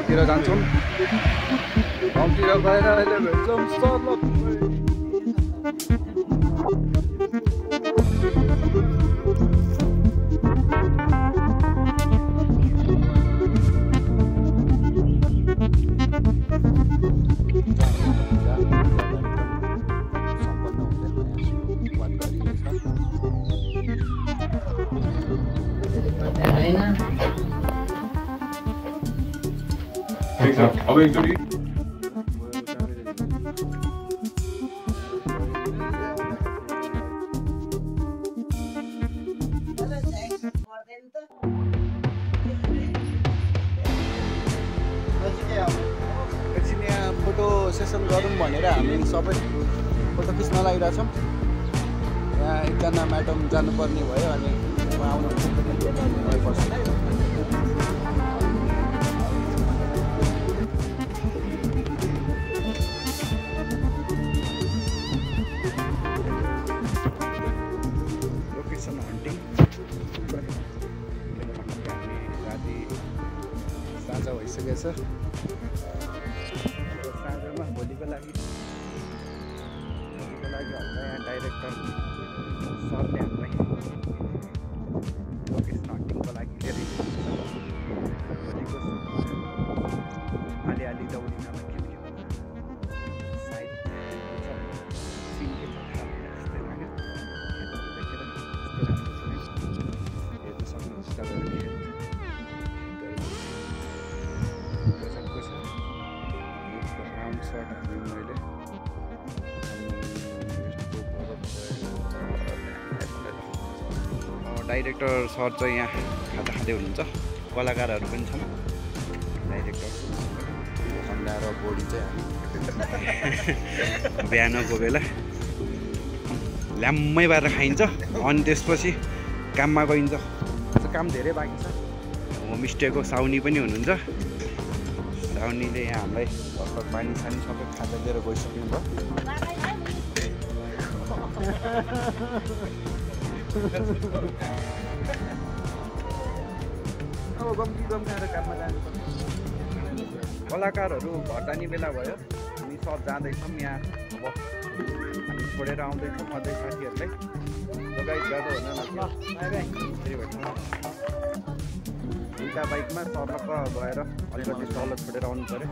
ठाउँतिर जान्छौँ ठाउँतिर गएर अहिले भेट्छौँ सलप अब एकचोटि एकछिन यहाँ फोटो सेसन गरौँ भनेर हामी सबै फोटो खिच्न लागिरहेछौँ। यहाँ एकजना म्याडम जानुपर्ने भयो अनि आउनु पर्छ। लोकेसन हन्टिङ राति साँझ भइसकेको छ। साँझमा भोलिको लागि हामीलाई यहाँ डाइरेक्टर सरले हामीलाई लोकेसन हन्टिङको लागि धेरै भोलिको अलिअलि दौडिन खेल्थ्यो सायद सिङ्गे जस्तै लाग्यो देखेर हेर्न सक्नुहुन्छ तपाईँहरू गजबको छ राउन्ड सर्ट हाल्नु मैले डाइरेक्टर सर चाहिँ यहाँ खाँदा खाँदै हुनुहुन्छ। कलाकारहरू पनि छन्। डाइरेक्टर खन्दा र बोडी चाहिँ हामी बिहानको बेला ल्याम्मै पारेर खाइन्छ अनि त्यसपछि काममा गइन्छ। काम धेरै बाँकी छ। होमस्टेको साउनी पनि हुनुहुन्छ। साउनीले यहाँ हामीलाई भर्खर पानी सानी सबै खाजा दिएर गइसक्नु भयो। अब गम्काएर काममा जानुपर्छ। कलाकारहरू घर जाने बेला भयो। हामी सर जाँदैछौँ यहाँ। अब हामी छोडेर आउँदैछौँ अझै साथीहरूलाई। लगाइ जाँदा हुँदैन दुईवटा बाइकमा सर्लक्क गएर अलिकति तल छोडेर आउनु पऱ्यो।